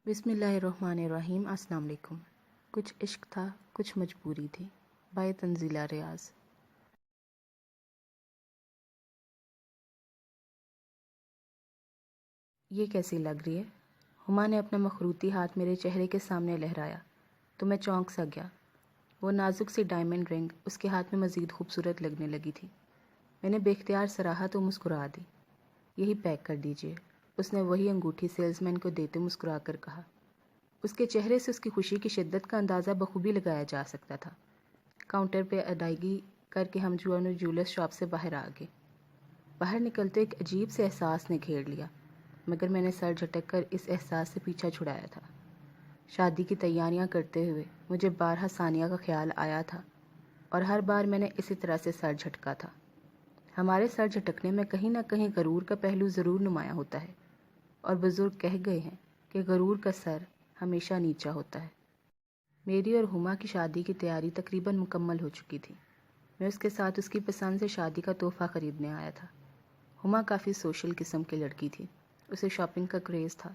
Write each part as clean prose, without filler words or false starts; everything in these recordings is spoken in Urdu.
بسم اللہ الرحمن الرحیم۔ السلام علیکم۔ کچھ عشق تھا، کچھ مجبوری تھی۔ بائے تنزیلہ ریاض۔ یہ کیسی لگ رہی ہے؟ ہما نے اپنا مخروطی ہاتھ میرے چہرے کے سامنے لہرایا تو میں چونک سا گیا۔ وہ نازک سی ڈائمنڈ رنگ اس کے ہاتھ میں مزید خوبصورت لگنے لگی تھی۔ میں نے بے اختیار سراہا تو مسکرا دی۔ یہی پیک کر دیجیے، اس نے وہی انگوٹھی سیلز مین کو دیتے مسکرا کر کہا۔ اس کے چہرے سے اس کی خوشی کی شدت کا اندازہ بخوبی لگایا جا سکتا تھا۔ کاؤنٹر پہ ادائیگی کر کے ہم جیولرس شاپ سے باہر آ گئے۔ باہر نکلتے ایک عجیب سے احساس نے گھیر لیا، مگر میں نے سر جھٹک کر اس احساس سے پیچھا چھڑایا تھا۔ شادی کی تیاریاں کرتے ہوئے مجھے بارہا ثانیہ کا خیال آیا تھا اور ہر بار میں نے اسی طرح سے سر جھٹکا تھا۔ ہمارے سر جھٹکنے میں کہیں نہ کہیں غرور کا پہلو ضرور نمایاں ہوتا ہے، اور بزرگ کہہ گئے ہیں کہ غرور کا سر ہمیشہ نیچا ہوتا ہے۔ میری اور ہما کی شادی کی تیاری تقریباً مکمل ہو چکی تھی۔ میں اس کے ساتھ اس کی پسند سے شادی کا تحفہ خریدنے آیا تھا۔ ہما کافی سوشل قسم کی لڑکی تھی، اسے شاپنگ کا کریز تھا۔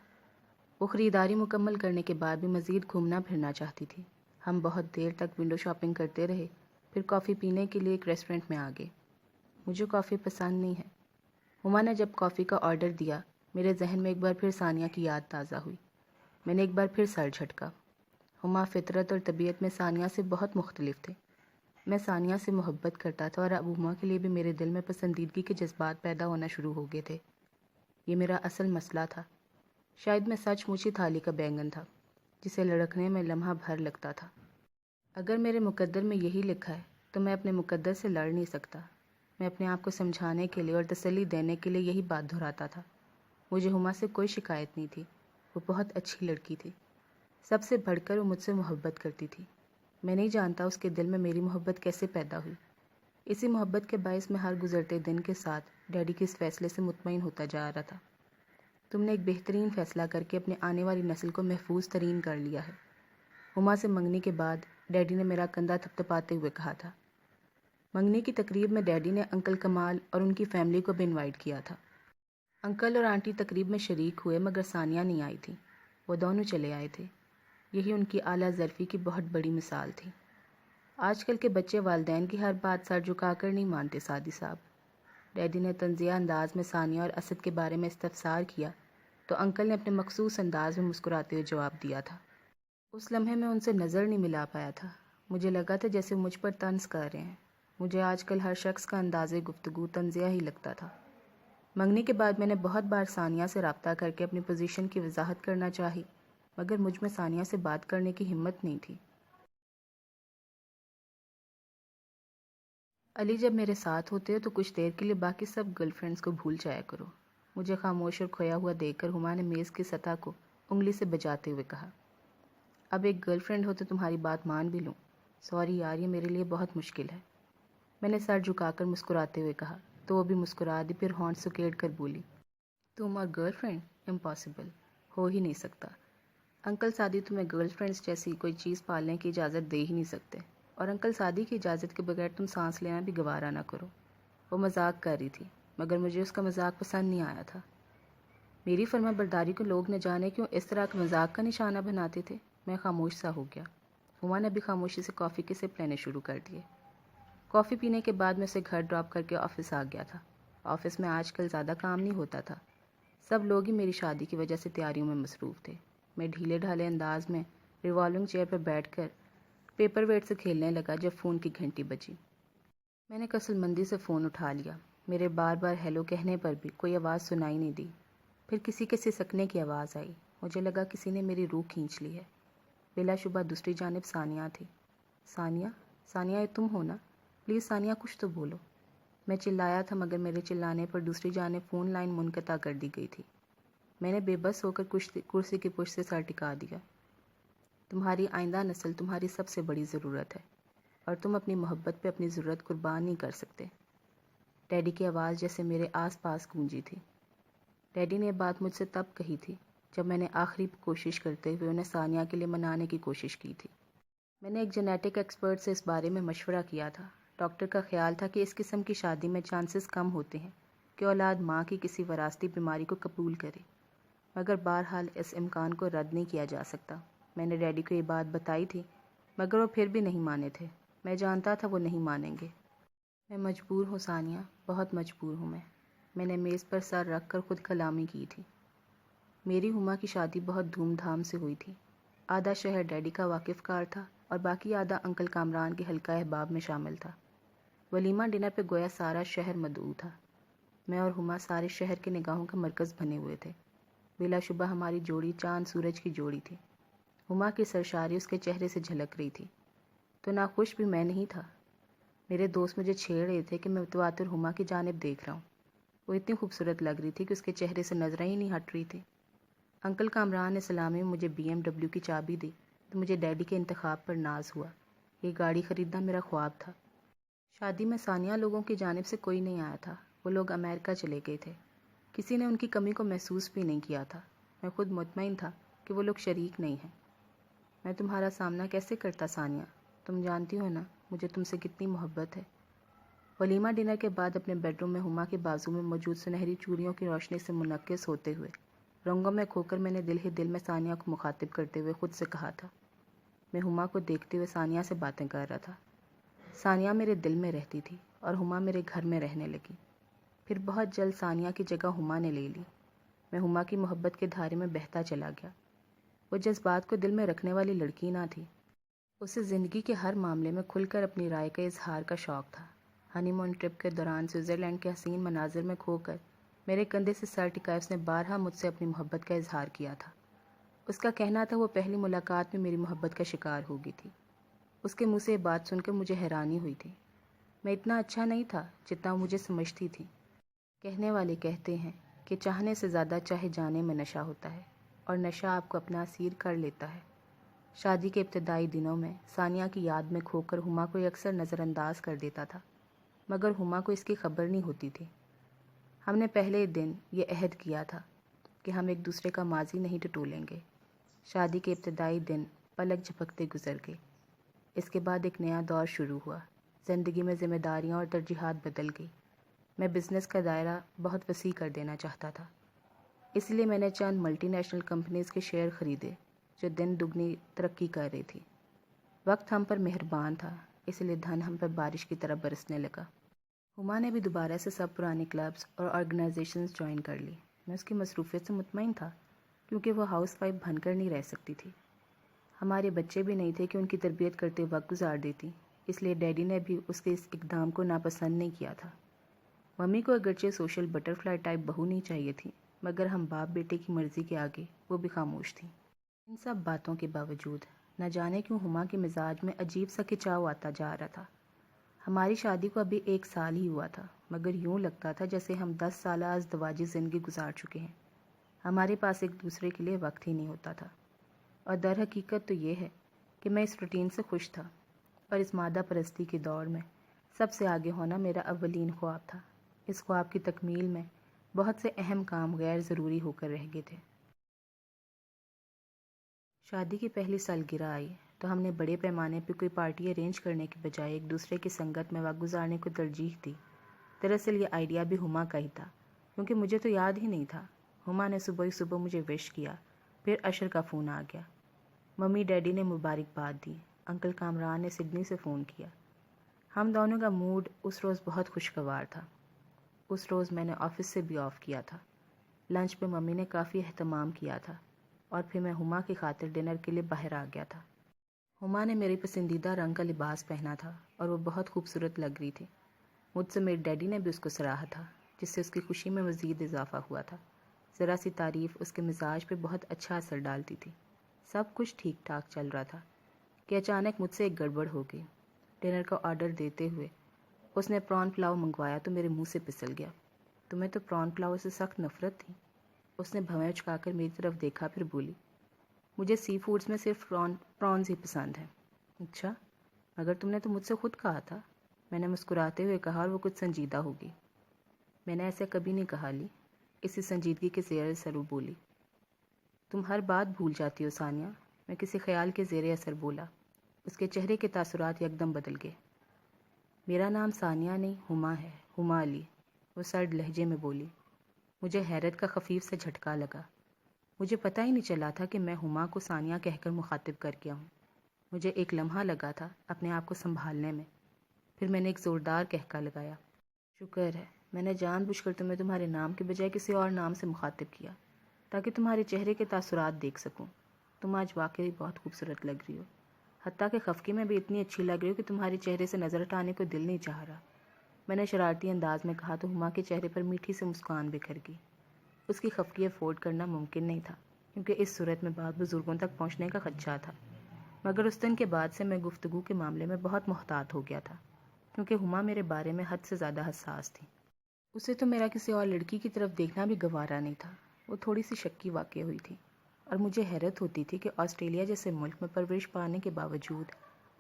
وہ خریداری مکمل کرنے کے بعد بھی مزید گھومنا پھرنا چاہتی تھی۔ ہم بہت دیر تک ونڈو شاپنگ کرتے رہے، پھر کافی پینے کے لیے ایک ریسٹورنٹ میں آ گئے۔ مجھے کافی پسند نہیں ہے۔ ہما نے جب کافی کا آرڈر دیا، میرے ذہن میں ایک بار پھر ثانیہ کی یاد تازہ ہوئی۔ میں نے ایک بار پھر سر جھٹکا۔ ہما فطرت اور طبیعت میں ثانیہ سے بہت مختلف تھے۔ میں ثانیہ سے محبت کرتا تھا اور اب ہما کے لیے بھی میرے دل میں پسندیدگی کے جذبات پیدا ہونا شروع ہو گئے تھے۔ یہ میرا اصل مسئلہ تھا۔ شاید میں سچ مچ ہی تھالی کا بینگن تھا، جسے لڑکنے میں لمحہ بھر لگتا تھا۔ اگر میرے مقدر میں یہی لکھا ہے تو میں اپنے مقدر سے لڑ نہیں سکتا۔ میں اپنے آپ کو سمجھانے کے لیے اور تسلی دینے کے لیے یہی بات دہراتا تھا۔ مجھے ہما سے کوئی شکایت نہیں تھی، وہ بہت اچھی لڑکی تھی۔ سب سے بڑھ کر وہ مجھ سے محبت کرتی تھی۔ میں نہیں جانتا اس کے دل میں میری محبت کیسے پیدا ہوئی۔ اسی محبت کے باعث میں ہر گزرتے دن کے ساتھ ڈیڈی کے اس فیصلے سے مطمئن ہوتا جا رہا تھا۔ تم نے ایک بہترین فیصلہ کر کے اپنے آنے والی نسل کو محفوظ ترین کر لیا ہے، ہما سے منگنی کے بعد ڈیڈی نے میرا کندھا تھپتھپاتے ہوئے کہا تھا۔ منگنی کی تقریب میں ڈیڈی نے انکل کمال اور ان کی فیملی کو بھی انوائٹ کیا تھا۔ انکل اور آنٹی تقریب میں شریک ہوئے، مگر ثانیہ نہیں آئی تھی۔ وہ دونوں چلے آئے تھے۔ یہی ان کی اعلیٰ ظرفی کی بہت بڑی مثال تھی۔ آج کل کے بچے والدین کی ہر بات سر جھکا کر نہیں مانتے سادی صاحب۔ ڈیڈی نے طنزیہ انداز میں ثانیہ اور اسد کے بارے میں استفسار کیا تو انکل نے اپنے مخصوص انداز میں مسکراتے ہوئے جواب دیا تھا۔ اس لمحے میں ان سے نظر نہیں ملا پایا تھا۔ مجھے لگا تھا جیسے مجھ پر طنز کر رہے ہیں۔ مجھے آج کل ہر شخص کا انداز گفتگو طنزیہ ہی لگتا تھا۔ منگنی کے بعد میں نے بہت بار ثانیہ سے رابطہ کر کے اپنی پوزیشن کی وضاحت کرنا چاہی، مگر مجھ میں ثانیہ سے بات کرنے کی ہمت نہیں تھی۔ علی جب میرے ساتھ ہوتے ہو تو کچھ دیر کے لیے باقی سب گرل فرینڈز کو بھول جایا کرو۔ مجھے خاموش اور کھویا ہوا دیکھ کر ہما نے میز کی سطح کو انگلی سے بجاتے ہوئے کہا، اب ایک گرل فرینڈ ہو تو تمہاری بات مان بھی لوں۔ سوری یار، یہ میرے لیے بہت مشکل ہے۔ میں نے سر جھکا کر مسکراتے ہوئے کہا تو وہ بھی مسکرا دی، پھر ہونٹ سکیڑ کر بولی، تم اور گرل فرینڈ؟ امپاسبل، ہو ہی نہیں سکتا۔ انکل سعدی تمہیں گرل فرینڈز جیسی کوئی چیز پالنے کی اجازت دے ہی نہیں سکتے، اور انکل سعدی کی اجازت کے بغیر تم سانس لینا بھی گوارا نہ کرو۔ وہ مذاق کر رہی تھی، مگر مجھے اس کا مذاق پسند نہیں آیا تھا۔ میری فرما برداری کو لوگ نہ جانے کیوں اس طرح کا مذاق کا نشانہ بناتے تھے۔ میں خاموش سا ہو گیا۔ ہما نے بھی خاموشی سے کافی کے سپ لینے شروع کر دیے۔ کافی پینے کے بعد میں اسے گھر ڈراپ کر کے آفس آ گیا تھا۔ آفس میں آج کل زیادہ کام نہیں ہوتا تھا۔ سب لوگ ہی میری شادی کی وجہ سے تیاریوں میں مصروف تھے۔ میں ڈھیلے ڈھالے انداز میں ریوالونگ چیئر پر بیٹھ کر پیپر ویٹ سے کھیلنے لگا جب فون کی گھنٹی بجی۔ میں نے کسل مندی سے فون اٹھا لیا۔ میرے بار بار ہیلو کہنے پر بھی کوئی آواز سنائی نہیں دی۔ پھر کسی کے سسکنے کی آواز آئی۔ مجھے لگا کسی نے میری روح کھینچ لی ہے۔ بلا شبہ دوسری جانب ثانیہ تھی۔ ثانیہ، ثانیہ، یہ تم ہو نا؟ پلیز ثانیہ، کچھ تو بولو۔ میں چلایا تھا، مگر میرے چلانے پر دوسری جانب فون لائن منقطع کر دی گئی تھی۔ میں نے بے بس ہو کر کرسی کی پشت سے سر ٹکا دیا۔ تمہاری آئندہ نسل تمہاری سب سے بڑی ضرورت ہے، اور تم اپنی محبت پہ اپنی ضرورت قربان نہیں کر سکتے۔ ڈیڈی کی آواز جیسے میرے آس پاس گونجی تھی۔ ڈیڈی نے یہ بات مجھ سے تب کہی تھی جب میں نے آخری کوشش کرتے ہوئے انہیں ثانیہ کے لیے منانے کی کوشش کی تھی۔ میں نے ایک جینیٹک ایکسپرٹ سے اس بارے میں مشورہ کیا تھا۔ ڈاکٹر کا خیال تھا کہ اس قسم کی شادی میں چانسز کم ہوتے ہیں کہ اولاد ماں کی کسی وراثتی بیماری کو قبول کرے، مگر بہرحال اس امکان کو رد نہیں کیا جا سکتا۔ میں نے ڈیڈی کو یہ بات بتائی تھی مگر وہ پھر بھی نہیں مانے تھے۔ میں جانتا تھا وہ نہیں مانیں گے۔ میں مجبور ہوں ثانیہ، بہت مجبور ہوں میں نے میز پر سر رکھ کر خود کلامی کی تھی۔ میری ہما کی شادی بہت دھوم دھام سے ہوئی تھی۔ آدھا شہر ڈیڈی کا واقف کار تھا اور باقی آدھا انکل کامران کے حلقہ احباب میں شامل تھا۔ ولیمہ ڈنر پہ گویا سارا شہر مدعو تھا۔ میں اور ہما سارے شہر کے نگاہوں کا مرکز بنے ہوئے تھے۔ بلا شبہ ہماری جوڑی چاند سورج کی جوڑی تھی۔ ہما کی سرشاری اس کے چہرے سے جھلک رہی تھی، تو ناخوش بھی میں نہیں تھا۔ میرے دوست مجھے چھیڑ رہے تھے کہ میں متواتر ہما کی جانب دیکھ رہا ہوں۔ وہ اتنی خوبصورت لگ رہی تھی کہ اس کے چہرے سے نظریں ہی نہیں ہٹ رہی تھی۔ انکل کامران نے سلامی میں مجھے BMW کی چابی دی تو مجھے ڈیڈی کے انتخاب پر ناز ہوا۔ یہ گاڑی خریدنا میرا خواب تھا۔ شادی میں ثانیہ لوگوں کی جانب سے کوئی نہیں آیا تھا۔ وہ لوگ امریکہ چلے گئے تھے۔ کسی نے ان کی کمی کو محسوس بھی نہیں کیا تھا۔ میں خود مطمئن تھا کہ وہ لوگ شریک نہیں ہیں۔ میں تمہارا سامنا کیسے کرتا ثانیہ؟ تم جانتی ہو نا مجھے تم سے کتنی محبت ہے۔ ولیمہ ڈنر کے بعد اپنے بیڈ روم میں ہما کے بازو میں موجود سنہری چوڑیوں کی روشنی سے منعکس ہوتے ہوئے رنگوں میں کھو کر میں نے دل ہی دل میں ثانیہ کو مخاطب کرتے ہوئے خود سے کہا تھا۔ میں ہما کو دیکھتے ہوئے ثانیہ سے باتیں کر رہا تھا۔ ثانیہ میرے دل میں رہتی تھی اور ہما میرے گھر میں رہنے لگی۔ پھر بہت جلد ثانیہ کی جگہ ہما نے لے لی۔ میں ہما کی محبت کے دھارے میں بہتا چلا گیا۔ وہ جذبات کو دل میں رکھنے والی لڑکی نہ تھی۔ اسے زندگی کے ہر معاملے میں کھل کر اپنی رائے کا اظہار کا شوق تھا۔ ہنی مون ٹرپ کے دوران سوئٹزرلینڈ کے حسین مناظر میں کھو کر میرے کندھے سے سر ٹکائے اس نے بارہا مجھ سے اپنی محبت کا اظہار کیا تھا۔ اس کا کہنا تھا وہ پہلی ملاقات میں میری محبت کا شکار ہو گئی تھی۔ اس کے منہ سے یہ بات سن کر مجھے حیرانی ہوئی تھی۔ میں اتنا اچھا نہیں تھا جتنا وہ مجھے سمجھتی تھی۔ کہنے والے کہتے ہیں کہ چاہنے سے زیادہ چاہے جانے میں نشہ ہوتا ہے اور نشہ آپ کو اپنا اسیر کر لیتا ہے۔ شادی کے ابتدائی دنوں میں ثانیہ کی یاد میں کھو کر ہما کو اکثر نظر انداز کر دیتا تھا، مگر ہما کو اس کی خبر نہیں ہوتی تھی۔ ہم نے پہلے دن یہ عہد کیا تھا کہ ہم ایک دوسرے کا ماضی نہیں ٹٹولیں گے۔ شادی کے ابتدائی دن پلک جھپکتے گزر گئے۔ اس کے بعد ایک نیا دور شروع ہوا۔ زندگی میں ذمہ داریاں اور ترجیحات بدل گئی۔ میں بزنس کا دائرہ بہت وسیع کر دینا چاہتا تھا، اس لیے میں نے چند ملٹی نیشنل کمپنیز کے شیئر خریدے جو دن دگنی ترقی کر رہی تھی۔ وقت ہم پر مہربان تھا، اس لیے دھن ہم پر بارش کی طرح برسنے لگا۔ ہما نے بھی دوبارہ سے سب پرانی کلبز اور آرگنائزیشنز جوائن کر لی۔ میں اس کی مصروفیت سے مطمئن تھا کیونکہ وہ ہاؤس وائف بن کر نہیں رہ سکتی تھی۔ ہمارے بچے بھی نہیں تھے کہ ان کی تربیت کرتے وقت گزار دیتی، اس لیے ڈیڈی نے بھی اس کے اس اقدام کو ناپسند نہیں کیا تھا۔ ممی کو اگرچہ سوشل بٹر فلائی ٹائپ بہو نہیں چاہیے تھی، مگر ہم باپ بیٹے کی مرضی کے آگے وہ بھی خاموش تھیں۔ ان سب باتوں کے باوجود نہ جانے کیوں ہما کے مزاج میں عجیب سا کھچاؤ آتا جا رہا تھا۔ ہماری شادی کو ابھی 1 سال ہی ہوا تھا، مگر یوں لگتا تھا جیسے ہم 10 سالہ ازدواجی زندگی گزار چکے ہیں۔ ہمارے پاس ایک دوسرے کے لیے وقت ہی نہیں ہوتا تھا۔ اور در حقیقت تو یہ ہے کہ میں اس روٹین سے خوش تھا، اور اس مادہ پرستی کے دور میں سب سے آگے ہونا میرا اولین خواب تھا۔ اس خواب کی تکمیل میں بہت سے اہم کام غیر ضروری ہو کر رہ گئے تھے۔ شادی کی پہلی سالگرہ آئی تو ہم نے بڑے پیمانے پہ کوئی پارٹی ارینج کرنے کے بجائے ایک دوسرے کی سنگت میں وقت گزارنے کو ترجیح دی۔ دراصل یہ آئیڈیا بھی ہما کا ہی تھا، کیونکہ مجھے تو یاد ہی نہیں تھا۔ ہما نے صبح ہی صبح مجھے وش کیا، پھر عشر کا فون آ گیا۔ ممی ڈیڈی نے مبارکباد دی۔ انکل کامران نے سڈنی سے فون کیا۔ ہم دونوں کا موڈ اس روز بہت خوشگوار تھا۔ اس روز میں نے آفس سے بھی آف کیا تھا۔ لنچ پہ ممی نے کافی اہتمام کیا تھا، اور پھر میں ہما کی خاطر ڈنر کے لیے باہر آ گیا تھا۔ ہما نے میری پسندیدہ رنگ کا لباس پہنا تھا اور وہ بہت خوبصورت لگ رہی تھی۔ مجھ سے میرے ڈیڈی نے بھی اس کو سراہا تھا، جس سے اس کی خوشی میں مزید اضافہ ہوا تھا۔ ذرا سی تعریف اس کے مزاج پہ بہت اچھا اثر ڈالتی تھی۔ سب کچھ ٹھیک ٹھاک چل رہا تھا کہ اچانک مجھ سے ایک گڑبڑ ہو گئی۔ ڈنر کا آرڈر دیتے ہوئے اس نے پران پلاؤ منگوایا تو میرے منہ سے پھسل گیا۔ تمہیں تو پران پلاؤ سے سخت نفرت تھی۔ اس نے بھویں چکا کر میری طرف دیکھا، پھر بولی، مجھے سی فوڈز میں صرف پرانز ہی پسند ہیں۔ اچھا، مگر تم نے تو مجھ سے خود کہا تھا۔ میں نے مسکراتے ہوئے کہا، اور وہ کچھ سنجیدہ ہوگی۔ میں نے ایسے کبھی نہیں کہا لی، اسی سنجیدگی کے زیر اثر وہ بولی۔ تم ہر بات بھول جاتی ہو ثانیہ۔ میں کسی خیال کے زیر اثر بولا۔ اس کے چہرے کے تاثرات یکدم بدل گئے۔ میرا نام ثانیہ نہیں، ہما ہے، ہما علی، وہ سرد لہجے میں بولی۔ مجھے حیرت کا خفیف سے جھٹکا لگا۔ مجھے پتہ ہی نہیں چلا تھا کہ میں ہما کو ثانیہ کہہ کر مخاطب کر گیا ہوں۔ مجھے ایک لمحہ لگا تھا اپنے آپ کو سنبھالنے میں، پھر میں نے ایک زوردار کہکا لگایا۔ شکر ہے میں نے جان بوجھ کر تمہیں تمہارے نام کے بجائے کسی اور نام سے مخاطب کیا تاکہ تمہارے چہرے کے تاثرات دیکھ سکوں۔ تم آج واقعی بہت خوبصورت لگ رہی ہو، حتیٰ کہ خفگی میں بھی اتنی اچھی لگ رہی ہو کہ تمہارے چہرے سے نظر ہٹانے کو دل نہیں چاہ رہا۔ میں نے شرارتی انداز میں کہا تو ہما کے چہرے پر میٹھی سے مسکان بکھر گئی۔ اس کی خفگی افورڈ کرنا ممکن نہیں تھا کیونکہ اس صورت میں بات بزرگوں تک پہنچنے کا خدشہ تھا، مگر اس دن کے بعد سے میں گفتگو کے معاملے میں بہت محتاط ہو گیا تھا کیونکہ ہما میرے بارے میں حد سے زیادہ حساس تھی۔ اسے تو میرا کسی اور لڑکی کی طرف دیکھنا بھی گوارا نہیں تھا۔ وہ تھوڑی سی شکی واقع ہوئی تھی اور مجھے حیرت ہوتی تھی کہ آسٹریلیا جیسے ملک میں پرورش پانے کے باوجود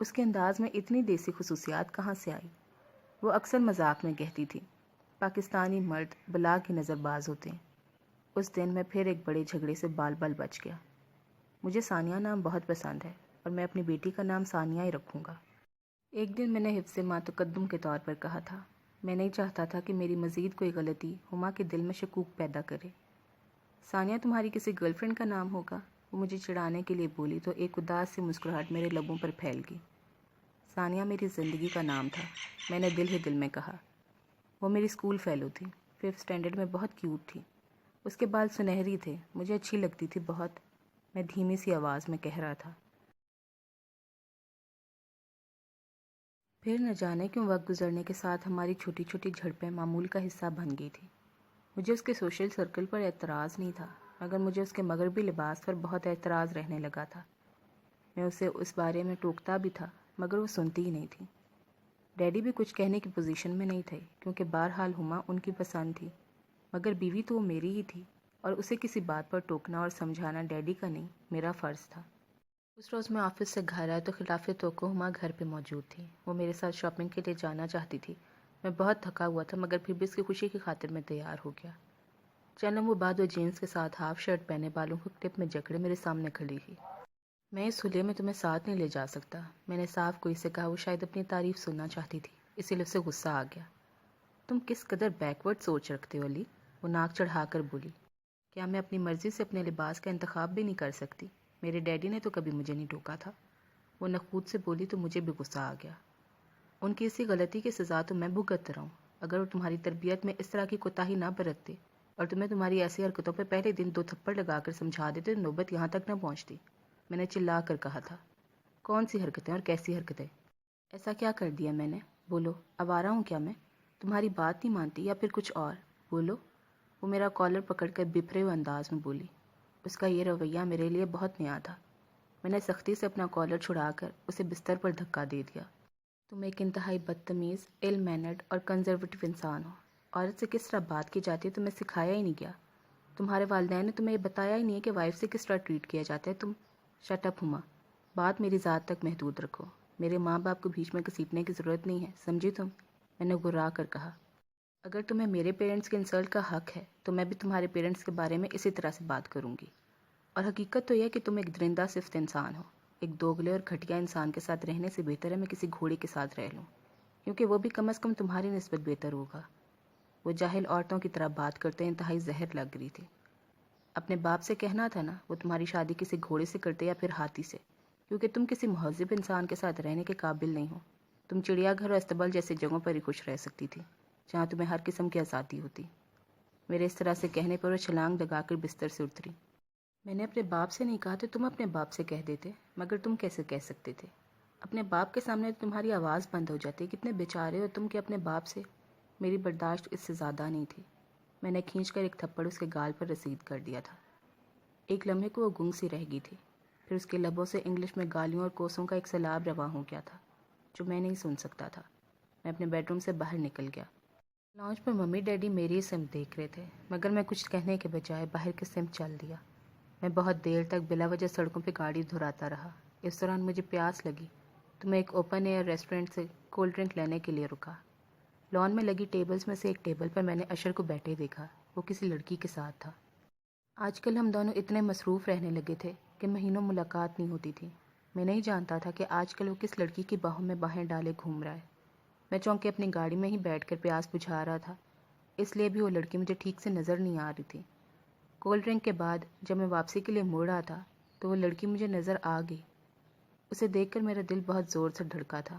اس کے انداز میں اتنی دیسی خصوصیات کہاں سے آئی۔ وہ اکثر مذاق میں کہتی تھی، پاکستانی مرد بلا کے نظر باز ہوتے ہیں۔ اس دن میں پھر ایک بڑے جھگڑے سے بال بال بچ گیا۔ مجھے ثانیہ نام بہت پسند ہے اور میں اپنی بیٹی کا نام ثانیہ ہی رکھوں گا۔ ایک دن میں نے حفظ ما تقدم کے طور پر کہا تھا، میں نہیں چاہتا تھا کہ میری مزید کوئی غلطی ہما کے دل میں شکوک پیدا کرے۔ ثانیہ تمہاری کسی گرل فرینڈ کا نام ہوگا، وہ مجھے چڑھانے کے لیے بولی تو ایک اداس سی مسکراہٹ میرے لبوں پر پھیل گئی۔ ثانیہ میری زندگی کا نام تھا، میں نے دل ہی دل میں کہا۔ وہ میری اسکول فیلو تھی، 5th اسٹینڈرڈ میں بہت کیوٹ تھی۔ اس کے بال سنہری تھے، مجھے اچھی لگتی تھی بہت، میں دھیمی سی آواز میں کہہ رہا تھا۔ پھر نہ جانے کیوں وقت گزرنے کے ساتھ ہماری چھوٹی چھوٹی جھڑپیں معمول کا حصہ بن گئی تھی۔ مجھے اس کے سوشل سرکل پر اعتراض نہیں تھا، مگر مجھے اس کے مغربی لباس پر بہت اعتراض رہنے لگا تھا۔ میں اسے اس بارے میں ٹوکتا بھی تھا مگر وہ سنتی ہی نہیں تھی۔ ڈیڈی بھی کچھ کہنے کی پوزیشن میں نہیں تھے کیونکہ بہرحال ہما ان کی پسند تھی، مگر بیوی تو وہ میری ہی تھی اور اسے کسی بات پر ٹوکنا اور سمجھانا ڈیڈی کا نہیں میرا فرض تھا۔ اس روز میں آفس سے گھر آیا تو خلاف توقع ہما گھر پہ موجود تھی۔ وہ میرے ساتھ شاپنگ کے لیے جانا چاہتی تھی۔ میں بہت تھکا ہوا تھا مگر پھر بھی اس کی خوشی کی خاطر میں تیار ہو گیا۔ چند لمحوں بعد وہ جینس کے ساتھ ہاف شرٹ پہنے، بالوں کو ٹپ میں جکڑے میرے سامنے کھڑی تھی۔ میں اس حلیے میں تمہیں ساتھ نہیں لے جا سکتا، میں نے صاف کوئی سے کہا۔ وہ شاید اپنی تعریف سننا چاہتی تھی، اسی لیے اسے غصہ آ گیا۔ تم کس قدر بیکورڈ سوچ رکھتے ہو علی، وہ ناک چڑھا کر بولی۔ کیا میں اپنی مرضی سے اپنے لباس کا انتخاب بھی نہیں کر سکتی؟ میرے ڈیڈی نے تو کبھی مجھے نہیں ٹوکا تھا، وہ نخوت سے بولی تو مجھے بھی غصہ آ گیا۔ ان کی اسی غلطی کی سزا تو میں بھگت رہا ہوں۔ اگر وہ تمہاری تربیت میں اس طرح کی کوتاہی نہ برتتے اور تمہیں تمہاری ایسی حرکتوں پہ پہلے دن 2 تھپڑ لگا کر سمجھا دیتے تو نوبت یہاں تک نہ پہنچتی۔ میں نے چلا کر کہا تھا۔ کون سی حرکتیں اور کیسی حرکتیں؟ ایسا کیا کر دیا میں نے؟ بولو، آوارہ ہوں کیا میں؟ تمہاری بات نہیں مانتی یا پھر کچھ اور؟ بولو، وہ میرا کالر پکڑ کر بپھرے ہوئے انداز میں بولی۔ اس کا یہ رویہ میرے لیے بہت نیا تھا۔ میں نے سختی سے اپنا کالر چھڑا کر اسے بستر پر دھکا دے دیا۔ تم ایک انتہائی بدتمیز، ایل مینرڈ اور کنزرویٹو انسان ہو۔ عورت سے کس طرح بات کی جاتی ہے تمہیں سکھایا ہی نہیں گیا۔ تمہارے والدین نے تمہیں یہ بتایا ہی نہیں ہے کہ وائف سے کس طرح ٹریٹ کیا جاتا ہے۔ تم شٹ اپ ہما، بات میری ذات تک محدود رکھو۔ میرے ماں باپ کو بیچ میں گھسیٹنے کی ضرورت نہیں ہے، سمجھی تم؟ میں نے گرا کر کہا۔ اگر تمہیں میرے پیرنٹس کے انسلٹ کا حق ہے تو میں بھی تمہارے پیرنٹس کے بارے میں اسی طرح سے بات کروں گی۔ اور حقیقت تو یہ ہے کہ تم ایک درندہ صفت انسان ہو۔ ایک دوگلے اور گھٹیا انسان کے ساتھ رہنے سے بہتر ہے میں کسی گھوڑے کے ساتھ رہ لوں، کیونکہ وہ بھی کم از کم تمہاری نسبت بہتر ہوگا۔ وہ جاہل عورتوں کی طرح بات کرتے انتہائی زہر لگ رہی تھی۔ اپنے باپ سے کہنا تھا نا وہ تمہاری شادی کسی گھوڑے سے کرتے یا پھر ہاتھی سے، کیونکہ تم کسی مہذب انسان کے ساتھ رہنے کے قابل نہیں ہو۔ تم چڑیا گھر اور استبل جیسے جگہوں پر ہی خوش رہ سکتی تھی جہاں تمہیں ہر قسم کی آزادی ہوتی۔ میرے اس طرح سے کہنے پر وہ چھلانگ لگا کر بستر سے اتری۔ میں نے اپنے باپ سے نہیں کہا تو تم اپنے باپ سے کہہ دیتے، مگر تم کیسے کہہ سکتے تھے؟ اپنے باپ کے سامنے تو تمہاری آواز بند ہو جاتی۔ کتنے بیچارے ہو تم کہ اپنے باپ سے؟ میری برداشت اس سے زیادہ نہیں تھی۔ میں نے کھینچ کر ایک تھپڑ اس کے گال پر رسید کر دیا تھا۔ ایک لمحے کو وہ گنگ سی رہ گئی تھی، پھر اس کے لبوں سے انگلش میں گالیوں اور کوسوں کا ایک سیلاب رواں ہو گیا تھا جو میں نہیں سن سکتا تھا۔ میں اپنے بیڈ روم سے باہر نکل گیا۔ لاؤنج پر ممی ڈیڈی میری سمت دیکھ رہے تھے، مگر میں کچھ کہنے کے بجائے باہر کی سمت چل دیا۔ میں بہت دیر تک بلا وجہ سڑکوں پہ گاڑی دھراتا رہا۔ اس دوران مجھے پیاس لگی تو میں ایک اوپن ایئر ریسٹورینٹ سے کولڈ ڈرنک لینے کے لیے رکا۔ لان میں لگی ٹیبلز میں سے ایک ٹیبل پر میں نے اشر کو بیٹھے دیکھا، وہ کسی لڑکی کے ساتھ تھا۔ آج کل ہم دونوں اتنے مصروف رہنے لگے تھے کہ مہینوں ملاقات نہیں ہوتی تھی۔ میں نہیں جانتا تھا کہ آج کل وہ کس لڑکی کی باہوں میں باہیں ڈالے گھوم رہا ہے۔ میں چونکہ اپنی گاڑی میں ہی بیٹھ کر پیاس بجھا رہا تھا، اس لیے بھی وہ لڑکی مجھے ٹھیک سے نظر نہیں آ رہی تھی۔ کولڈ ڈرنک کے بعد جب میں واپسی کے لیے مڑ رہا تھا تو وہ لڑکی مجھے نظر آ گئی۔ اسے دیکھ کر میرا دل بہت زور سے دھڑکا تھا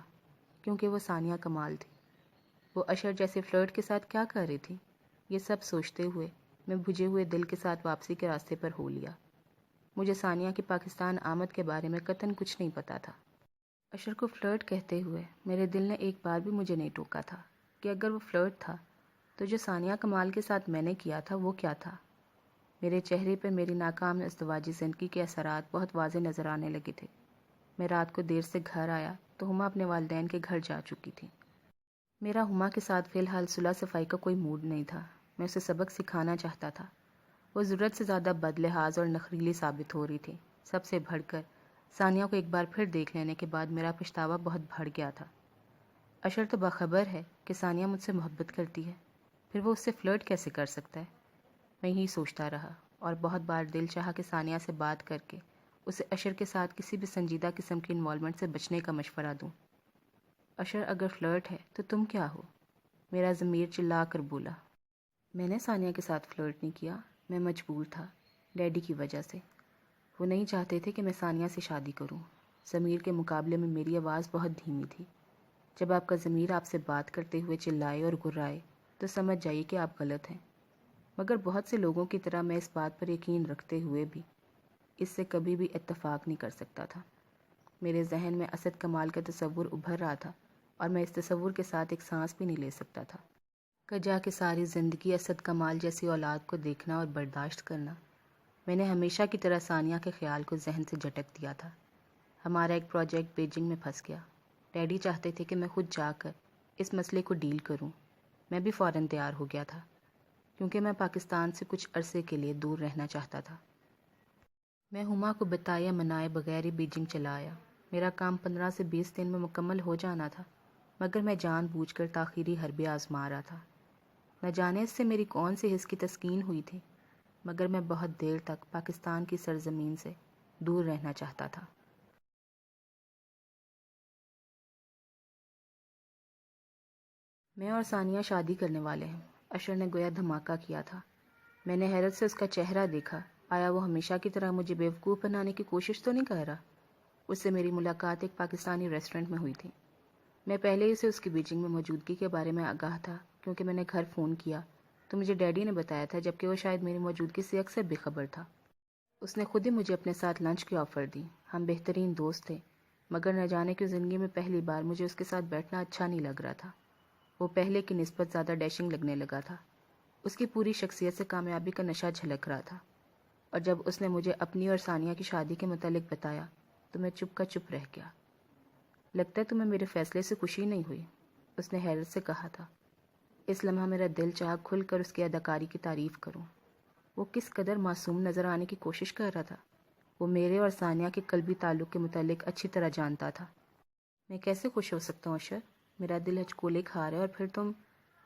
کیونکہ وہ ثانیہ کمال تھی۔ وہ اشر جیسے فلرٹ کے ساتھ کیا کر رہی تھی؟ یہ سب سوچتے ہوئے میں بجھے ہوئے دل کے ساتھ واپسی کے راستے پر ہو لیا۔ مجھے ثانیہ کی پاکستان آمد کے بارے میں قطعاً کچھ نہیں پتا تھا۔ اشر کو فلرٹ کہتے ہوئے میرے دل نے ایک بار بھی مجھے نہیں ٹوکا تھا کہ اگر وہ فلرٹ تھا تو جو ثانیہ کمال کے ساتھ میں نے کیا تھا وہ کیا تھا۔ میرے چہرے پر میری ناکام ازدواجی زندگی کے اثرات بہت واضح نظر آنے لگے تھے۔ میں رات کو دیر سے گھر آیا تو ہما اپنے والدین کے گھر جا چکی تھی۔ میرا ہما کے ساتھ فی الحال صلح صفائی کا کوئی موڈ نہیں تھا۔ میں اسے سبق سکھانا چاہتا تھا۔ وہ ضرورت سے زیادہ بد لحاظ اور نخریلی ثابت ہو رہی تھی۔ سب سے بڑھ کر ثانیہ کو ایک بار پھر دیکھ لینے کے بعد میرا پچھتاوا بہت بڑھ گیا تھا۔ اشر تو باخبر ہے کہ ثانیہ مجھ سے محبت کرتی ہے، پھر وہ اس سے فلرٹ کیسے کر سکتا ہے؟ میں یہی سوچتا رہا اور بہت بار دل چاہا کہ ثانیہ سے بات کر کے اسے اشر کے ساتھ کسی بھی سنجیدہ قسم کی انوالومنٹ سے بچنے کا مشورہ دوں۔ اشر اگر فلرٹ ہے تو تم کیا ہو؟ میرا ضمیر چلا کر بولا۔ میں نے ثانیہ کے ساتھ فلرٹ نہیں کیا، میں مجبور تھا، ڈیڈی کی وجہ سے۔ وہ نہیں چاہتے تھے کہ میں ثانیہ سے شادی کروں۔ ضمیر کے مقابلے میں میری آواز بہت دھیمی تھی۔ جب آپ کا ضمیر آپ سے بات کرتے ہوئے چلائے اور گرائے تو سمجھ جائیے کہ آپ غلط ہیں۔ مگر بہت سے لوگوں کی طرح میں اس بات پر یقین رکھتے ہوئے بھی اس سے کبھی بھی اتفاق نہیں کر سکتا تھا۔ میرے ذہن میں اسد کمال کا تصور ابھر رہا تھا اور میں اس تصور کے ساتھ ایک سانس بھی نہیں لے سکتا تھا۔ کجا کہ ساری زندگی اسد کمال جیسی اولاد کو دیکھنا اور برداشت کرنا۔ میں نے ہمیشہ کی طرح ثانیہ کے خیال کو ذہن سے جھٹک دیا تھا۔ ہمارا ایک پروجیکٹ بیجنگ میں پھنس گیا۔ ڈیڈی چاہتے تھے کہ میں خود جا کر اس مسئلے کو ڈیل کروں۔ میں بھی فوراً تیار ہو گیا تھا کیونکہ میں پاکستان سے کچھ عرصے کے لیے دور رہنا چاہتا تھا۔ میں ہما کو بتائے منائے بغیر ہی بیجنگ چلا آیا۔ میرا کام 15 سے 20 دن میں مکمل ہو جانا تھا، مگر میں جان بوجھ کر تاخیری حربے آزما رہا تھا۔ نہ جانے اس سے میری کون سی حس کی تسکین ہوئی تھی، مگر میں بہت دیر تک پاکستان کی سرزمین سے دور رہنا چاہتا تھا۔ میں اور ثانیہ شادی کرنے والے ہیں، اشر نے گویا دھماکہ کیا تھا۔ میں نے حیرت سے اس کا چہرہ دیکھا۔ آیا وہ ہمیشہ کی طرح مجھے بیوقوف بنانے کی کوشش تو نہیں کر رہا؟ اس سے میری ملاقات ایک پاکستانی ریسٹورنٹ میں ہوئی تھی۔ میں پہلے ہی سے اس کی بیجنگ میں موجودگی کے بارے میں آگاہ تھا کیونکہ میں نے گھر فون کیا تو مجھے ڈیڈی نے بتایا تھا، جبکہ وہ شاید میری موجودگی سے اکثر بے خبر تھا۔ اس نے خود ہی مجھے اپنے ساتھ لنچ کی آفر دی۔ ہم بہترین دوست تھے، مگر نہ جانے کی زندگی میں پہلی بار مجھے اس کے ساتھ بیٹھنا اچھا نہیں لگ رہا تھا۔ وہ پہلے کی نسبت زیادہ ڈیشنگ لگنے لگا تھا۔ اس کی پوری شخصیت سے کامیابی کا نشہ جھلک رہا تھا، اور جب اس نے مجھے اپنی اور ثانیہ کی شادی کے متعلق بتایا تو میں چپ کا چپ رہ گیا۔ لگتا ہے تمہیں میرے فیصلے سے خوشی نہیں ہوئی، اس نے حیرت سے کہا تھا۔ اس لمحہ میرا دل چاہ کھل کر اس کی اداکاری کی تعریف کروں۔ وہ کس قدر معصوم نظر آنے کی کوشش کر رہا تھا۔ وہ میرے اور ثانیہ کے قلبی تعلق کے متعلق اچھی طرح جانتا تھا۔ میں کیسے خوش ہو سکتا ہوں اشر؟ میرا دل ہچکولے کھا رہا ہے، اور پھر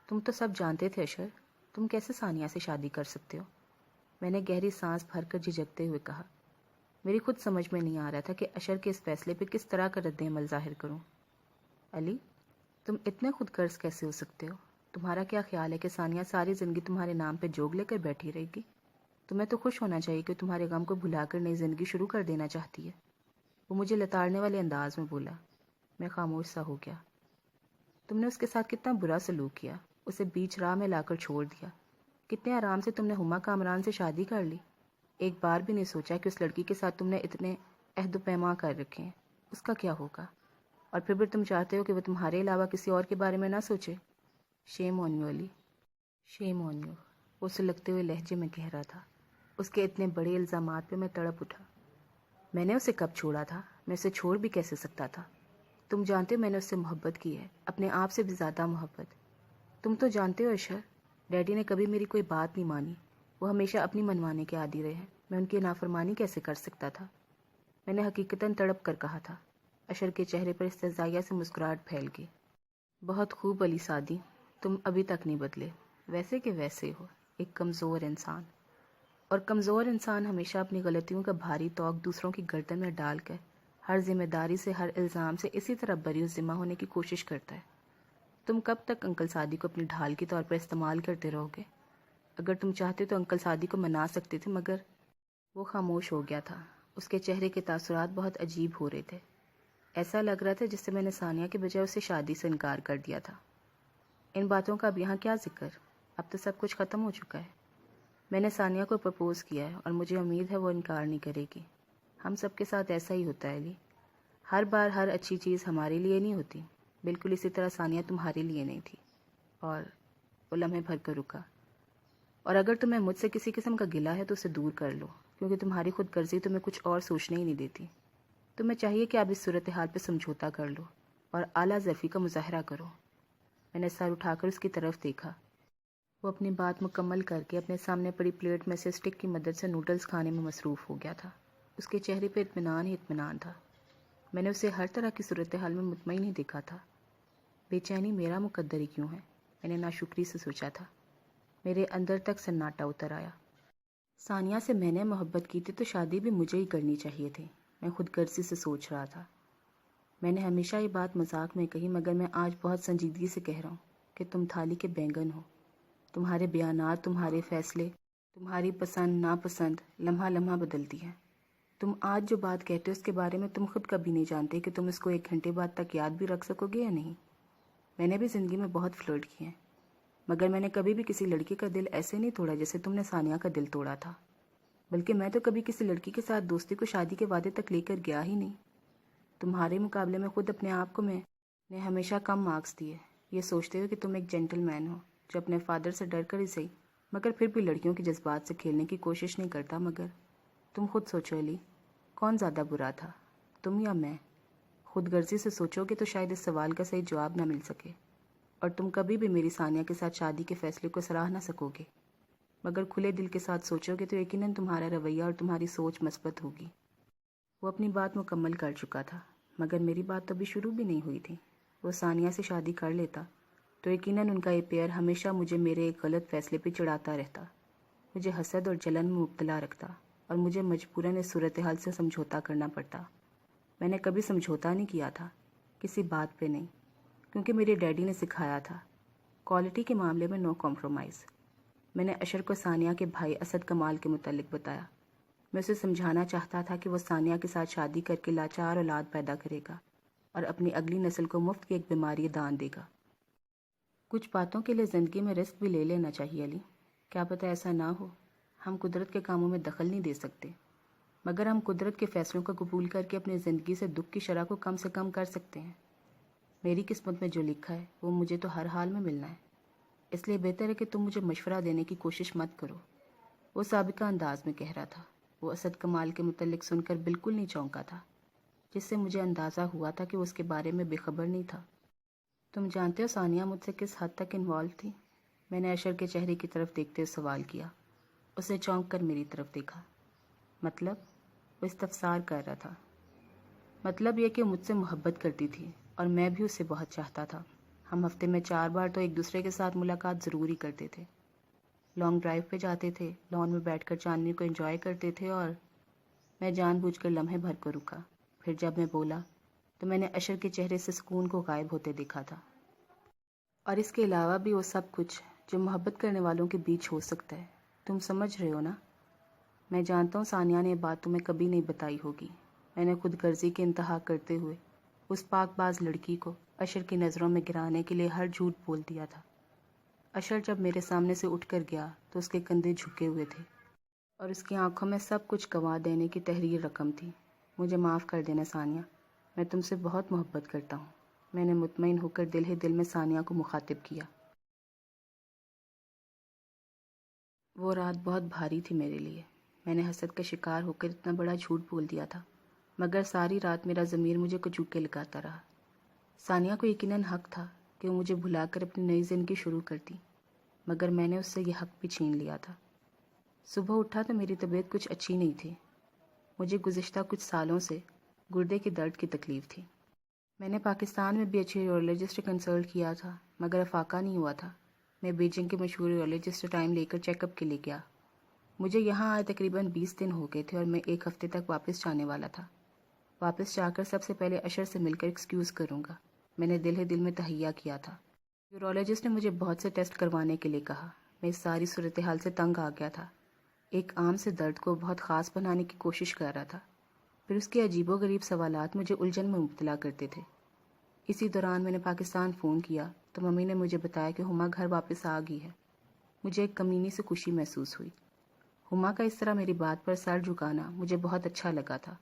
تم تو سب جانتے تھے اشر، تم کیسے ثانیہ سے شادی کر سکتے ہو؟ میں نے گہری سانس بھر کر جھجکتے ہوئے کہا۔ میری خود سمجھ میں نہیں آ رہا تھا کہ اشر کے اس فیصلے پہ کس طرح کا رد عمل ظاہر کروں۔ علی، تم اتنے خود غرض کیسے ہو سکتے ہو؟ تمہارا کیا خیال ہے کہ ثانیہ ساری زندگی تمہارے نام پہ جوگ لے کر بیٹھی رہے گی؟ تمہیں تو خوش ہونا چاہیے کہ تمہارے غم کو بھلا کر نئی زندگی شروع کر دینا چاہتی ہے۔ وہ مجھے لتاڑنے والے انداز میں بولا۔ میں خاموش سا ہو گیا۔ تم نے اس کے ساتھ کتنا برا سلوک کیا، اسے بیچ راہ میں لا کر چھوڑ دیا۔ کتنے آرام سے تم نے ہما کامران سے شادی کر لی۔ ایک بار بھی نہیں سوچا کہ اس لڑکی کے ساتھ تم نے اتنے عہد و پیما کر رکھے ہیں، اس کا کیا ہوگا؟ اور پھر بھی تم چاہتے ہو کہ وہ تمہارے علاوہ کسی اور کے بارے میں نہ سوچے۔ شیم on you Ali, shame on you, وہ سلگتے ہوئے لہجے میں کہہ رہا تھا۔ اس کے اتنے بڑے الزامات پہ میں تڑپ اٹھا۔ میں نے اسے کب چھوڑا تھا؟ میں اسے چھوڑ بھی کیسے سکتا تھا؟ تم جانتے ہو میں نے اس سے محبت کی ہے، اپنے آپ سے بھی زیادہ محبت۔ تم تو جانتے ہو اشر، ڈیڈی نے کبھی میری کوئی بات نہیں مانی، وہ ہمیشہ اپنی منوانے کے عادی رہے ہیں۔ میں ان کی نافرمانی کیسے کر سکتا تھا؟ میں نے حقیقتاً تڑپ کر کہا تھا۔ اشر کے چہرے پر استہزائیہ سے مسکراہٹ پھیل گئی۔ بہت خوب علی سعدی، تم ابھی تک نہیں بدلے، ویسے کہ ویسے ہو، ایک کمزور انسان۔ اور کمزور انسان ہمیشہ اپنی غلطیوں کا بھاری توق دوسروں کی گردن میں ڈال کر ہر ذمہ داری سے، ہر الزام سے اسی طرح بری ذمہ ہونے کی کوشش کرتا ہے۔ تم کب تک انکل سعدی کو اپنی ڈھال کے طور پر استعمال کرتے رہو گے؟ اگر تم چاہتے تو انکل سعدی کو منا سکتے تھے، مگر وہ خاموش ہو گیا تھا۔ اس کے چہرے کے تاثرات بہت عجیب ہو رہے تھے۔ ایسا لگ رہا تھا جس سے میں نے ثانیہ کے بجائے اسے شادی سے انکار کر دیا تھا۔ ان باتوں کا اب یہاں کیا ذکر؟ اب تو سب کچھ ختم ہو چکا ہے۔ میں نے ثانیہ کو پرپوز کیا ہے اور مجھے امید ہے وہ انکار نہیں کرے گی۔ ہم سب کے ساتھ ایسا ہی ہوتا ہے علی، ہر بار ہر اچھی چیز ہمارے لیے نہیں ہوتی، بالکل اسی طرح ثانیہ تمہارے لیے نہیں تھی۔ اور وہ لمحے بھر کر رکا۔ اور اگر تمہیں مجھ سے کسی قسم کا گلہ ہے تو اسے دور کر لو، کیونکہ تمہاری خود غرضی تمہیں کچھ اور سوچنے ہی نہیں دیتی۔ تمہیں چاہیے کہ آپ اس صورتحال پہ سمجھوتا کر لو اور اعلیٰ ظرفی کا مظاہرہ کرو۔ میں نے سر اٹھا کر اس کی طرف دیکھا۔ وہ اپنی بات مکمل کر کے اپنے سامنے پڑی پلیٹ میں سے اسٹک کی مدد سے نوڈلز کھانے میں مصروف ہو گیا تھا۔ اس کے چہرے پہ اطمینان ہی اطمینان تھا۔ میں نے اسے ہر طرح کی صورتحال میں مطمئن ہی دیکھا تھا۔ بے چینی میرا مقدر ہی کیوں ہے؟ میں نے ناشکری سے سوچا تھا۔ میرے اندر تک سناٹا اتر آیا۔ ثانیہ سے میں نے محبت کی تھی تو شادی بھی مجھے ہی کرنی چاہیے تھی، میں خود غرضی سے سوچ رہا تھا۔ میں نے ہمیشہ یہ بات مذاق میں کہی، مگر میں آج بہت سنجیدگی سے کہہ رہا ہوں کہ تم تھالی کے بینگن ہو۔ تمہارے بیانات، تمہارے فیصلے، تمہاری پسند ناپسند لمحہ لمحہ بدلتی ہے۔ تم آج جو بات کہتے ہو اس کے بارے میں تم خود کبھی نہیں جانتے کہ تم اس کو 1 گھنٹے بعد تک یاد بھی رکھ سکو گے یا نہیں۔ میں نے بھی زندگی میں بہت فلرٹ کیے ہیں، مگر میں نے کبھی بھی کسی لڑکی کا دل ایسے نہیں توڑا جیسے تم نے ثانیہ کا دل توڑا تھا۔ بلکہ میں تو کبھی کسی لڑکی کے ساتھ دوستی کو شادی کے وعدے تک لے کر گیا ہی نہیں۔ تمہارے مقابلے میں خود اپنے آپ کو میں نے ہمیشہ کم مارکس دیے، یہ سوچتے ہوئے کہ تم ایک جینٹل مین ہو جو اپنے فادر سے ڈر کر ہی صحیح مگر پھر بھی لڑکیوں کے جذبات سے کھیلنے کی کوشش نہیں کرتا۔ مگر تم خود سوچو علی، کون زیادہ برا تھا، تم یا میں؟ خود غرضی سے سوچو گے تو شاید اس سوال کا صحیح جواب نہ مل سکے، اور تم کبھی بھی میری ثانیہ کے ساتھ شادی کے فیصلے کو سراہ نہ سکو گے۔ مگر کھلے دل کے ساتھ سوچو گے تو یقیناً تمہارا رویہ اور تمہاری سوچ مثبت ہوگی۔ وہ اپنی بات مکمل کر چکا تھا، مگر میری بات تو ابھی شروع بھی نہیں ہوئی تھی۔ وہ ثانیہ سے شادی کر لیتا تو یقیناً ان کا یہ پیئر ہمیشہ مجھے میرے ایک غلط فیصلے پہ چڑھاتا رہتا، مجھے حسد اور جلن میں مبتلا رکھتا، اور مجھے مجبوراً اس صورتحال سے سمجھوتا کرنا پڑتا۔ میں نے کبھی سمجھوتا نہیں کیا تھا، کسی بات پہ نہیں، کیونکہ میرے ڈیڈی نے سکھایا تھا، کوالٹی کے معاملے میں نو کمپرومائز۔ میں نے اشر کو ثانیہ کے بھائی اسد کمال کے متعلق بتایا۔ میں اسے سمجھانا چاہتا تھا کہ وہ ثانیہ کے ساتھ شادی کر کے لاچار اولاد پیدا کرے گا اور اپنی اگلی نسل کو مفت کی ایک بیماری دان دے گا۔ کچھ باتوں کے لیے زندگی میں رسک بھی لے لینا چاہیے علی، کیا پتہ ایسا نہ ہو۔ ہم قدرت کے کاموں میں دخل نہیں دے سکتے، مگر ہم قدرت کے فیصلوں کا قبول کر کے اپنی زندگی سے دکھ کی شرح کو کم سے کم کر سکتے ہیں۔ میری قسمت میں جو لکھا ہے وہ مجھے تو ہر حال میں ملنا ہے، اس لیے بہتر ہے کہ تم مجھے مشورہ دینے کی کوشش مت کرو۔ وہ سابقہ انداز میں کہہ رہا تھا۔ وہ اسد کمال کے متعلق سن کر بالکل نہیں چونکا تھا، جس سے مجھے اندازہ ہوا تھا کہ وہ اس کے بارے میں بے خبر نہیں تھا۔ تم جانتے ہو ثانیہ مجھ سے کس حد تک انوالو تھی؟ میں نے اشر کے چہرے کی طرف دیکھتے ہوئے سوال کیا۔ اس نے چونک کر میری طرف دیکھا۔ مطلب؟ وہ استفسار کر رہا تھا۔ مطلب یہ کہ مجھ سے محبت کرتی تھی اور میں بھی اسے بہت چاہتا تھا۔ ہم ہفتے میں 4 بار تو ایک دوسرے کے ساتھ ملاقات ضرور ہی کرتے تھے۔ لانگ ڈرائیو پہ جاتے تھے، لان میں بیٹھ کر چاندنی کو انجوائے کرتے تھے، اور میں جان بوجھ کر لمحے بھر کو رکا۔ پھر جب میں بولا تو میں نے اشر کے چہرے سے سکون کو غائب ہوتے دیکھا تھا۔ اور اس کے علاوہ بھی وہ سب کچھ جو محبت کرنے والوں کے بیچ ہو سکتا ہے، تم سمجھ رہے ہو نا؟ میں جانتا ہوں ثانیہ نے یہ بات تمہیں کبھی نہیں بتائی ہوگی۔ میں نے خود غرضی کے انتہا کرتے ہوئے اس پاک باز لڑکی کو اشر کی نظروں میں گرانے کے لیے ہر جھوٹ بول دیا تھا۔ اشر جب میرے سامنے سے اٹھ کر گیا تو اس کے کندھے جھکے ہوئے تھے اور اس کی آنکھوں میں سب کچھ گنوا دینے کی تحریر رقم تھی۔ مجھے معاف کر دینا ثانیہ، میں تم سے بہت محبت کرتا ہوں۔ میں نے مطمئن ہو کر دل ہی دل میں ثانیہ کو مخاطب کیا۔ وہ رات بہت بھاری تھی میرے لیے۔ میں نے حسد کا شکار ہو کر اتنا بڑا جھوٹ بول دیا تھا، مگر ساری رات میرا ضمیر مجھے کچوکے لگاتا رہا۔ ثانیہ کو یقیناً حق تھا کہ وہ مجھے بھلا کر اپنی نئی زندگی شروع کرتی، مگر میں نے اس سے یہ حق بھی چھین لیا تھا۔ صبح اٹھا تو میری طبیعت کچھ اچھی نہیں تھی۔ مجھے گزشتہ کچھ سالوں سے گردے کے درد کی تکلیف تھی۔ میں نے پاکستان میں بھی اچھے یورولوجسٹ کنسلٹ کیا تھا، مگر افاقہ نہیں ہوا تھا۔ میں بیجنگ کے مشہور یورولوجسٹ سے ٹائم لے کر چیک اپ کے لیے گیا۔ مجھے یہاں آئے تقریباً 20 دن ہو گئے تھے اور میں 1 ہفتے تک واپس جانے والا تھا۔ واپس جا کر سب سے پہلے اشر سے مل کر ایکسکیوز کروں گا، میں نے دل ہی دل میں تہیہ کیا تھا۔ یورولوجسٹ نے مجھے بہت سے ٹیسٹ کروانے کے لیے کہا۔ میں اس ساری صورتحال سے تنگ آ گیا تھا. ایک عام سے درد کو بہت خاص بنانے کی کوشش کر رہا تھا. پھر اس کے عجیب و غریب سوالات مجھے الجھن میں مبتلا کرتے تھے. اسی دوران میں نے پاکستان فون کیا تو ممی نے مجھے بتایا کہ ہما گھر واپس آ گئی ہے. مجھے ایک کمینی سے خوشی محسوس ہوئی. ہما کا اس طرح میری بات پر سر جھکانا مجھے بہت اچھا لگا تھا.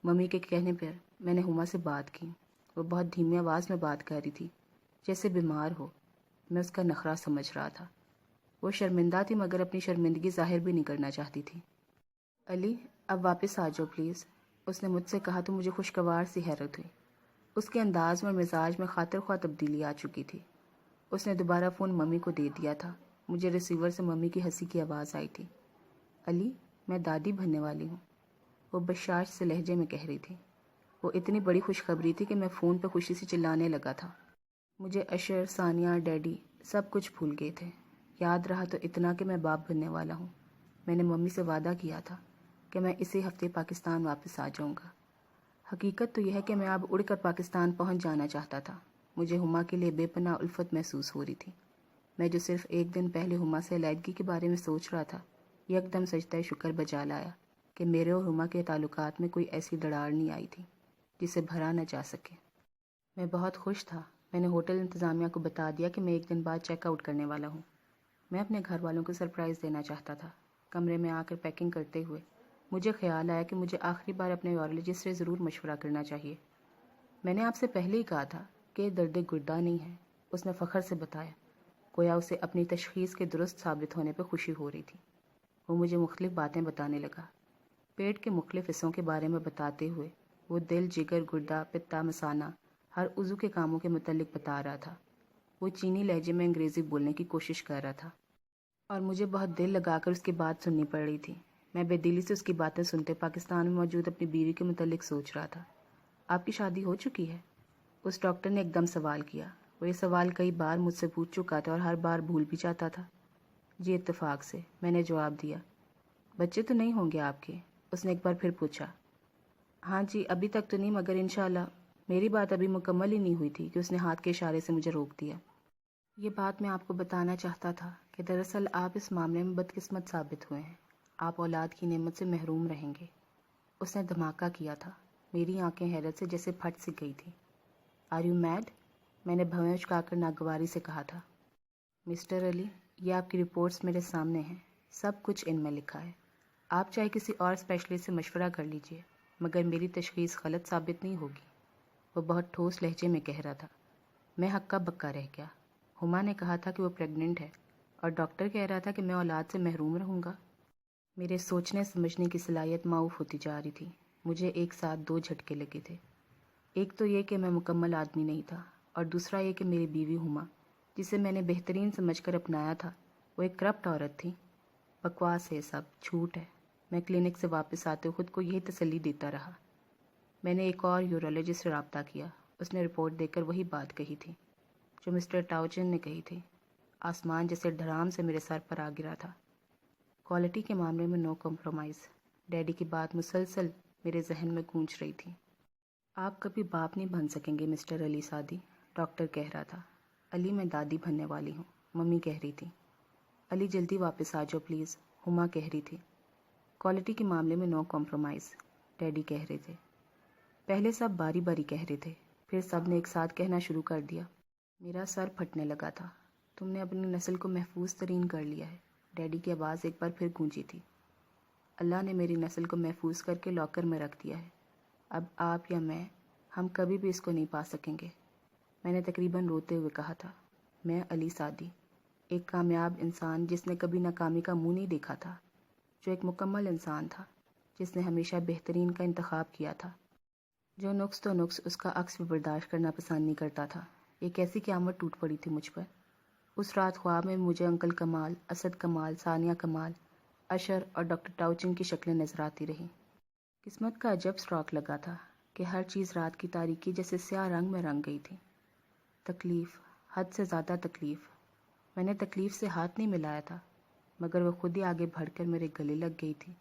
ممی کے کہنے پر میں نے ہما سے بات کی. وہ بہت دھیمی آواز میں بات کر رہی تھی، جیسے بیمار ہو. میں اس کا نخرہ سمجھ رہا تھا. وہ شرمندہ تھی مگر اپنی شرمندگی ظاہر بھی نہیں کرنا چاہتی تھی. علی، اب واپس آ جاؤ پلیز، اس نے مجھ سے کہا تو مجھے خوشگوار سی حیرت ہوئی. اس کے انداز میں اور مزاج میں خاطر خواہ تبدیلی آ چکی تھی. اس نے دوبارہ فون ممی کو دے دیا تھا. مجھے ریسیور سے ممی کی ہنسی کی آواز آئی تھی. علی، میں دادی بننے والی ہوں، وہ بشاش سے لہجے میں کہہ رہی تھی. وہ اتنی بڑی خوشخبری تھی کہ میں فون پہ خوشی سے چلانے لگا تھا. مجھے اشر، ثانیہ، ڈیڈی سب کچھ بھول گئے تھے. یاد رہا تو اتنا کہ میں باپ بننے والا ہوں. میں نے ممی سے وعدہ کیا تھا کہ میں اسی ہفتے پاکستان واپس آ جاؤں گا. حقیقت تو یہ ہے کہ میں اب اڑ کر پاکستان پہنچ جانا چاہتا تھا. مجھے ہما کے لیے بے پناہ الفت محسوس ہو رہی تھی. میں جو صرف ایک دن پہلے ہما سے علیحدگی کے بارے میں سوچ رہا تھا، یکدم سجدہ شکر بجا لایا کہ میرے اور ہما کے تعلقات میں کوئی ایسی دراڑ نہیں آئی تھی جسے بھرا نہ جا سکے. میں بہت خوش تھا. میں نے ہوٹل انتظامیہ کو بتا دیا کہ میں ایک دن بعد چیک آؤٹ کرنے والا ہوں. میں اپنے گھر والوں کو سرپرائز دینا چاہتا تھا. کمرے میں آ کر پیکنگ کرتے ہوئے مجھے خیال آیا کہ مجھے آخری بار اپنے یورولوجسٹ سے ضرور مشورہ کرنا چاہیے. میں نے آپ سے پہلے ہی کہا تھا کہ درد گردہ نہیں ہے، اس نے فخر سے بتایا. گویا اسے اپنی تشخیص کے درست ثابت ہونے پہ خوشی ہو رہی تھی. وہ مجھے مختلف باتیں بتانے لگا. پیٹ کے مختلف حصوں کے بارے میں بتاتے ہوئے وہ دل، جگر، گردہ، پتا، مثانہ، ہر عضو کے کاموں کے متعلق بتا رہا تھا. وہ چینی لہجے میں انگریزی بولنے کی کوشش کر رہا تھا اور مجھے بہت دل لگا کر اس کی بات سننی پڑ رہی تھی. میں بے دلی سے اس کی باتیں سنتے پاکستان میں موجود اپنی بیوی کے متعلق سوچ رہا تھا. آپ کی شادی ہو چکی ہے؟ اس ڈاکٹر نے ایک دم سوال کیا. وہ یہ سوال کئی بار مجھ سے پوچھ چکا تھا اور ہر بار بھول بھی جاتا تھا. جی اتفاق سے، میں نے جواب دیا. بچے تو نہیں ہوں گے آپ کے؟ اس نے ایک بار پھر پوچھا. ہاں جی، ابھی تک تو نہیں مگر انشاءاللہ. میری بات ابھی مکمل ہی نہیں ہوئی تھی کہ اس نے ہاتھ کے اشارے سے مجھے روک دیا. یہ بات میں آپ کو بتانا چاہتا تھا کہ دراصل آپ اس معاملے میں بدقسمت ثابت ہوئے ہیں. آپ اولاد کی نعمت سے محروم رہیں گے. اس نے دھماکہ کیا تھا. میری آنکھیں حیرت سے جیسے پھٹ سی گئی تھی. Are you mad? میں نے بھویں چکا کر ناگواری سے کہا تھا. مسٹر علی، یہ آپ کی رپورٹس میرے سامنے ہیں. سب کچھ ان میں لکھا ہے. آپ چاہے کسی اور اسپیشلسٹ سے مشورہ کر لیجئے مگر میری تشخیص غلط ثابت نہیں ہوگی. وہ بہت ٹھوس لہجے میں کہہ رہا تھا. میں ہکا بکا رہ گیا. ہما نے کہا تھا کہ وہ پریگننٹ ہے اور ڈاکٹر کہہ رہا تھا کہ میں اولاد سے محروم رہوں گا. میرے سوچنے سمجھنے کی صلاحیت معاف ہوتی جا رہی تھی. مجھے ایک ساتھ دو جھٹکے لگے تھے. ایک تو یہ کہ میں مکمل آدمی نہیں تھا اور دوسرا یہ کہ میری بیوی ہما، جسے میں نے بہترین سمجھ کر اپنایا تھا، وہ ایک کرپٹ عورت تھی. بکواس ہے، سب جھوٹ ہے. میں کلینک سے واپس آتے خود کو یہی تسلی دیتا رہا. میں نے ایک اور یورولوجسٹ سے رابطہ کیا. اس نے رپورٹ دے کر وہی بات کہی تھی جو مسٹر ٹاؤچن نے کہی تھی. آسمان جیسے ڈھرام سے میرے سر پر آ گرا تھا. کوالٹی کے معاملے میں نو کمپرومائز. ڈیڈی کی بات مسلسل میرے ذہن میں گونج رہی تھی. آپ کبھی باپ نہیں بن سکیں گے مسٹر علی سعدی، ڈاکٹر کہہ رہا تھا. علی، میں دادی بننے والی ہوں، ممی کہہ رہی تھی. علی، جلدی واپس آ جاؤ پلیز، ہما کہہ رہی تھی. کوالٹی کے معاملے میں نو کمپرومائز، ڈیڈی کہہ رہے تھے. پہلے سب باری باری کہہ رہے تھے، پھر سب نے ایک ساتھ کہنا شروع کر دیا. میرا سر پھٹنے لگا تھا. تم نے اپنی نسل کو محفوظ ترین کر لیا ہے، ڈیڈی کی آواز ایک بار پھر گونجی تھی. اللہ نے میری نسل کو محفوظ کر کے لاکر میں رکھ دیا ہے. اب آپ یا میں، ہم کبھی بھی اس کو نہیں پا سکیں گے. میں نے تقریباً روتے ہوئے کہا تھا. میں علی سعدی، ایک کامیاب انسان جس نے کبھی ناکامی کا منہ نہیں دیکھا تھا، جو ایک مکمل انسان تھا جس نے ہمیشہ بہترین کا انتخاب کیا تھا، جو نقص تو نقص اس کا عکس بھی برداشت کرنا پسند نہیں کرتا تھا. ایک ایسی قیامت ٹوٹ پڑی تھی مجھ پر. اس رات خواب میں مجھے انکل کمال، اسد کمال، ثانیہ کمال، اشر اور ڈاکٹر ٹاؤچن کی شکلیں نظر آتی رہیں. قسمت کا عجب اسٹراک لگا تھا کہ ہر چیز رات کی تاریکی جیسے سیاہ رنگ میں رنگ گئی تھی. تکلیف، حد سے زیادہ تکلیف. میں نے تکلیف سے ہاتھ نہیں ملایا تھا مگر وہ خود ہی آگے بڑھ کر میرے گلے لگ گئی تھی.